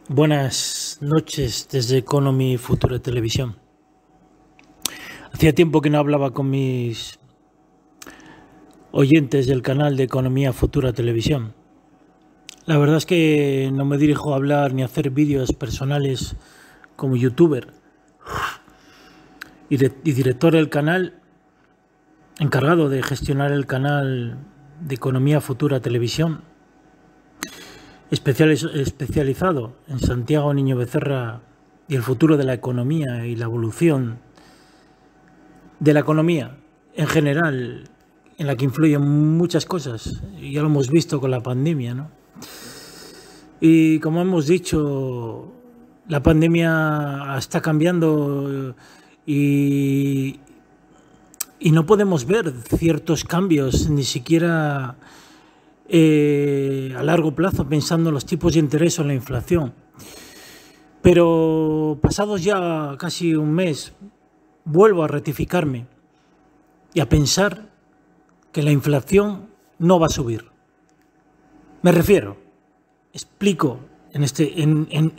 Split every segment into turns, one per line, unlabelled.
Buenas noches desde Economy Futura Televisión. Hacía tiempo que no hablaba con mis oyentes del canal de Economía Futura Televisión. La verdad es que no me dirijo a hablar ni a hacer vídeos personales como youtuber y director del canal, encargado de gestionar el canal de Economía Futura Televisión, especializado en Santiago Niño Becerra y el futuro de la economía y la evolución de la economía en general, en la que influyen muchas cosas. Ya lo hemos visto con la pandemia, ¿no? Y como hemos dicho, la pandemia está cambiando y no podemos ver ciertos cambios, ni siquiera a largo plazo, pensando en los tipos de interés o en la inflación. Pero pasados ya casi un mes, vuelvo a rectificarme y a pensar que la inflación no va a subir. Me refiero,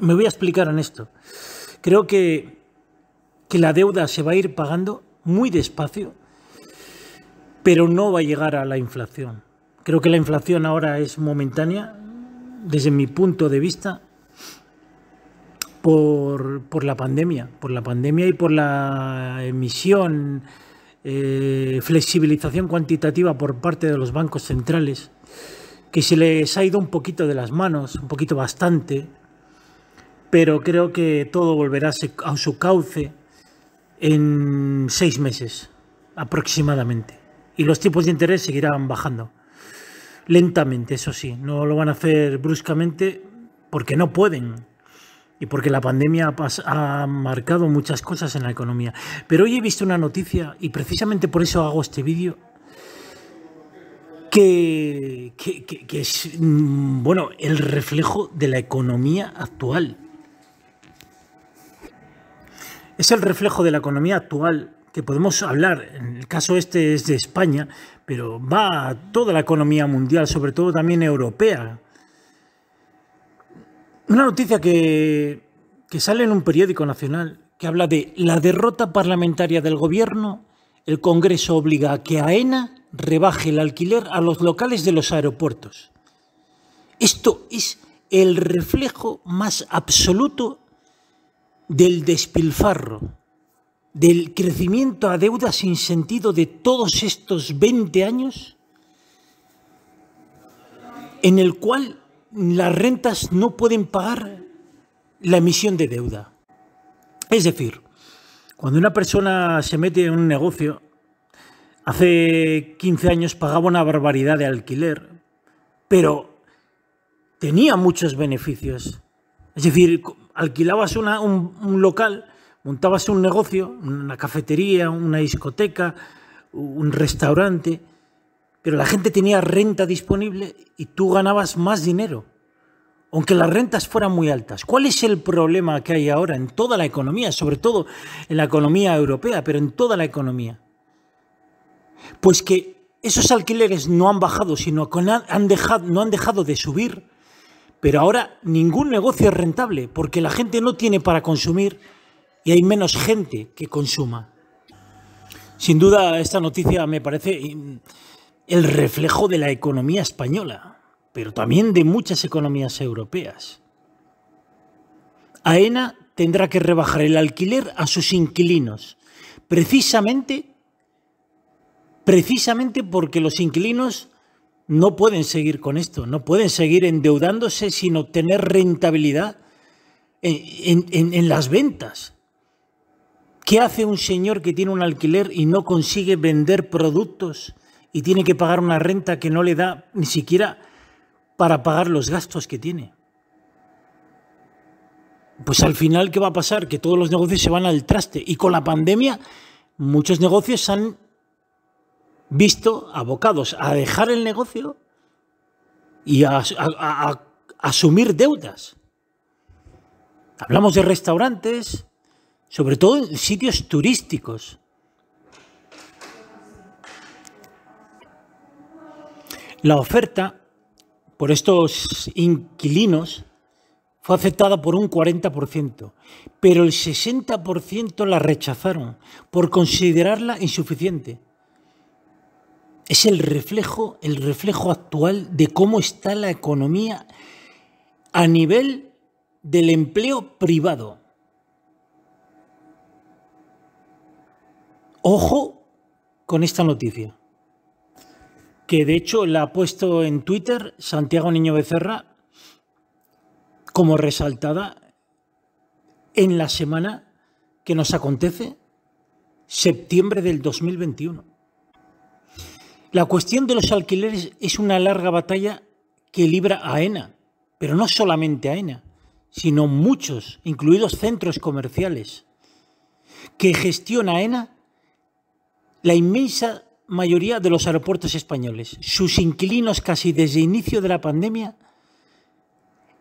me voy a explicar en esto. Creo que la deuda se va a ir pagando muy despacio, pero no va a llegar a la inflación. Creo que la inflación ahora es momentánea, desde mi punto de vista, por la pandemia y por la emisión, flexibilización cuantitativa por parte de los bancos centrales, que se les ha ido un poquito de las manos, un poquito bastante, pero creo que todo volverá a su cauce en 6 meses aproximadamente, y los tipos de interés seguirán bajando. Lentamente, eso sí, no lo van a hacer bruscamente porque no pueden y porque la pandemia ha marcado muchas cosas en la economía. Pero hoy he visto una noticia, y precisamente por eso hago este vídeo, que es el reflejo de la economía actual. Es el reflejo de la economía actual, que podemos hablar, en el caso este es de España, pero va a toda la economía mundial, sobre todo también europea. Una noticia que sale en un periódico nacional, que habla de la derrota parlamentaria del gobierno. El Congreso obliga a que AENA rebaje el alquiler a los locales de los aeropuertos. Esto es el reflejo más absoluto del despilfarro, del crecimiento a deuda sin sentido de todos estos 20 años, en el cual las rentas no pueden pagar la emisión de deuda. Es decir, cuando una persona se mete en un negocio, hace 15 años pagaba una barbaridad de alquiler, pero tenía muchos beneficios. Es decir, alquilabas un local, montabas un negocio, una cafetería, una discoteca, un restaurante, pero la gente tenía renta disponible y tú ganabas más dinero, aunque las rentas fueran muy altas. ¿Cuál es el problema que hay ahora en toda la economía, sobre todo en la economía europea, pero en toda la economía? Pues que esos alquileres no han bajado, sino que no han dejado de subir, pero ahora ningún negocio es rentable, porque la gente no tiene para consumir y hay menos gente que consuma. Sin duda, esta noticia me parece el reflejo de la economía española, pero también de muchas economías europeas. AENA tendrá que rebajar el alquiler a sus inquilinos, precisamente porque los inquilinos no pueden seguir con esto, no pueden seguir endeudándose sin obtener rentabilidad en las ventas. ¿Qué hace un señor que tiene un alquiler y no consigue vender productos y tiene que pagar una renta que no le da ni siquiera para pagar los gastos que tiene? Pues al final, ¿qué va a pasar? Que todos los negocios se van al traste, y con la pandemia muchos negocios se han visto abocados a dejar el negocio y a asumir deudas. Hablamos de restaurantes, sobre todo en sitios turísticos. La oferta por estos inquilinos fue aceptada por un 40%, pero el 60% la rechazaron por considerarla insuficiente. Es el reflejo actual de cómo está la economía a nivel del empleo privado. Ojo con esta noticia, que de hecho la ha puesto en Twitter Santiago Niño Becerra como resaltada en la semana que nos acontece, septiembre del 2021. La cuestión de los alquileres es una larga batalla que libra AENA, pero no solamente AENA, sino muchos, incluidos centros comerciales, que gestiona AENA la inmensa mayoría de los aeropuertos españoles. Sus inquilinos casi desde el inicio de la pandemia,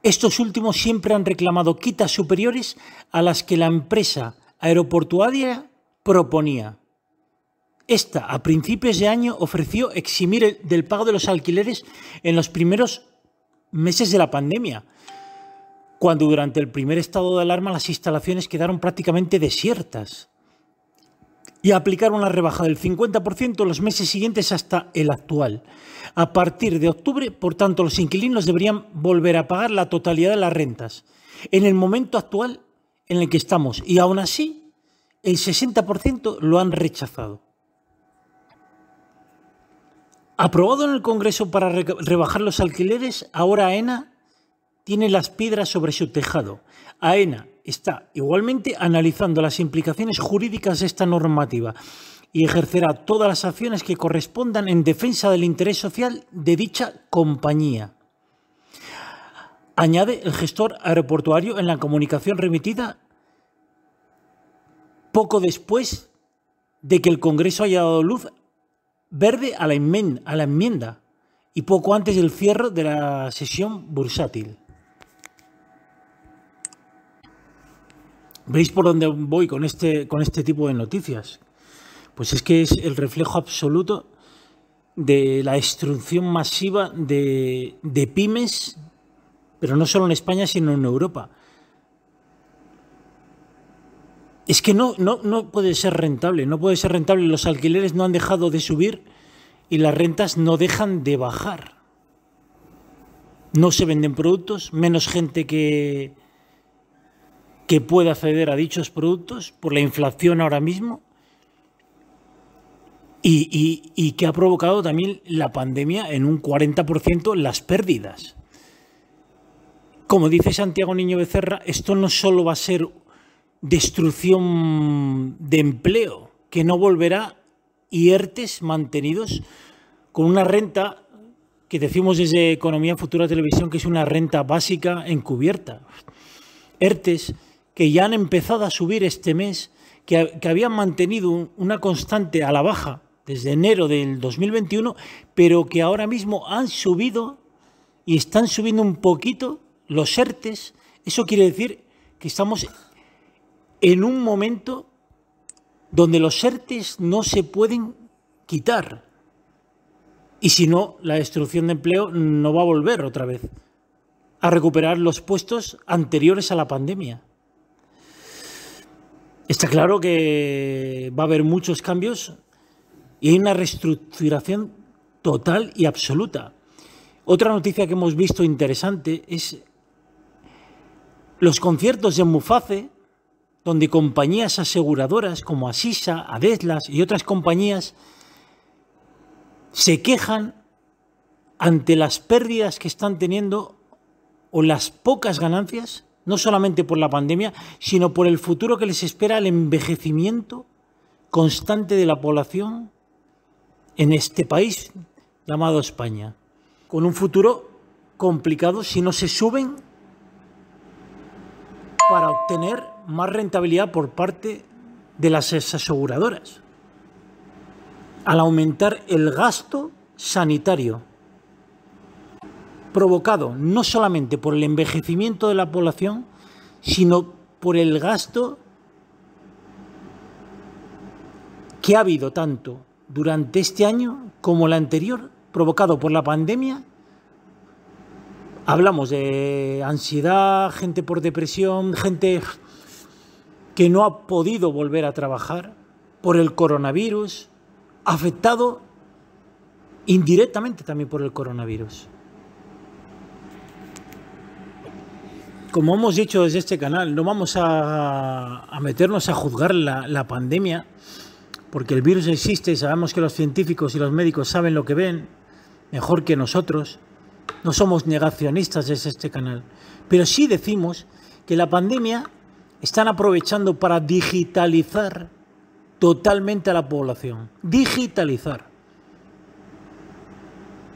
estos últimos siempre han reclamado quitas superiores a las que la empresa aeroportuaria proponía. Esta, a principios de año, ofreció eximir del pago de los alquileres en los primeros meses de la pandemia, cuando durante el primer estado de alarma las instalaciones quedaron prácticamente desiertas, y aplicaron una rebaja del 50% en los meses siguientes hasta el actual. A partir de octubre, por tanto, los inquilinos deberían volver a pagar la totalidad de las rentas, en el momento actual en el que estamos, y aún así el 60% lo han rechazado. Aprobado en el Congreso para rebajar los alquileres, ahora AENA tiene las piedras sobre su tejado. AENA está igualmente analizando las implicaciones jurídicas de esta normativa y ejercerá todas las acciones que correspondan en defensa del interés social de dicha compañía. Añade el gestor aeroportuario en la comunicación remitida poco después de que el Congreso haya dado luz verde a la enmienda y poco antes del cierre de la sesión bursátil. ¿Veis por dónde voy con este tipo de noticias? Pues es que es el reflejo absoluto de la destrucción masiva de pymes, pero no solo en España, sino en Europa. Es que no puede ser rentable, los alquileres no han dejado de subir y las rentas no dejan de bajar. No se venden productos, menos gente que pueda acceder a dichos productos por la inflación ahora mismo y que ha provocado también la pandemia en un 40% las pérdidas. Como dice Santiago Niño Becerra, esto no solo va a ser destrucción de empleo, que no volverá, y ERTES mantenidos con una renta que decimos desde Economía Futura Televisión que es una renta básica encubierta. ERTES que ya han empezado a subir este mes, que habían mantenido una constante a la baja desde enero del 2021, pero que ahora mismo han subido y están subiendo un poquito los ERTES. Eso quiere decir que estamos en un momento donde los ERTES no se pueden quitar. Y si no, la destrucción de empleo no va a volver otra vez a recuperar los puestos anteriores a la pandemia. Está claro que va a haber muchos cambios y hay una reestructuración total y absoluta. Otra noticia que hemos visto interesante es los conciertos de Muface, donde compañías aseguradoras como Asisa, Adeslas y otras compañías se quejan ante las pérdidas que están teniendo o las pocas ganancias, no solamente por la pandemia, sino por el futuro que les espera el envejecimiento constante de la población en este país llamado España, con un futuro complicado si no se suben para obtener más rentabilidad por parte de las aseguradoras, al aumentar el gasto sanitario, provocado no solamente por el envejecimiento de la población, sino por el gasto que ha habido tanto durante este año como el anterior, provocado por la pandemia, Hablamos de ansiedad, gente por depresión, gente que no ha podido volver a trabajar por el coronavirus, afectado indirectamente también por el coronavirus. Como hemos dicho desde este canal, no vamos a meternos a juzgar la pandemia, porque el virus existe y sabemos que los científicos y los médicos saben lo que ven mejor que nosotros. No somos negacionistas desde este canal, pero sí decimos que la pandemia están aprovechando para digitalizar totalmente a la población. Digitalizar.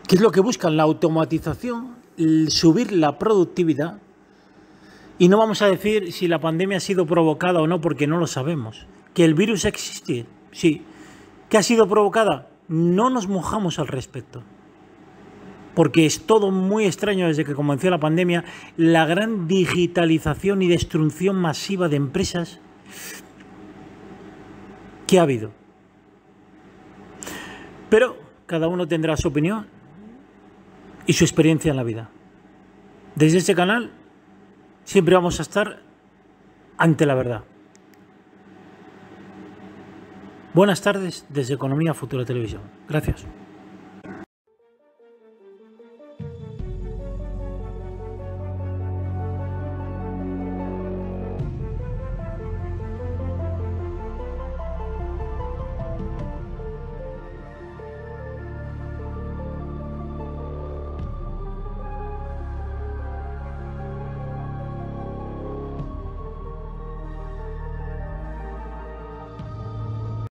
¿Qué es lo que buscan? La automatización, subir la productividad. Y no vamos a decir si la pandemia ha sido provocada o no, porque no lo sabemos. Que el virus existe, sí. ¿Que ha sido provocada? No nos mojamos al respecto. Porque es todo muy extraño desde que comenzó la pandemia, la gran digitalización y destrucción masiva de empresas que ha habido. Pero cada uno tendrá su opinión y su experiencia en la vida. Desde este canal siempre vamos a estar ante la verdad. Buenas tardes desde Economía Futura Televisión. Gracias.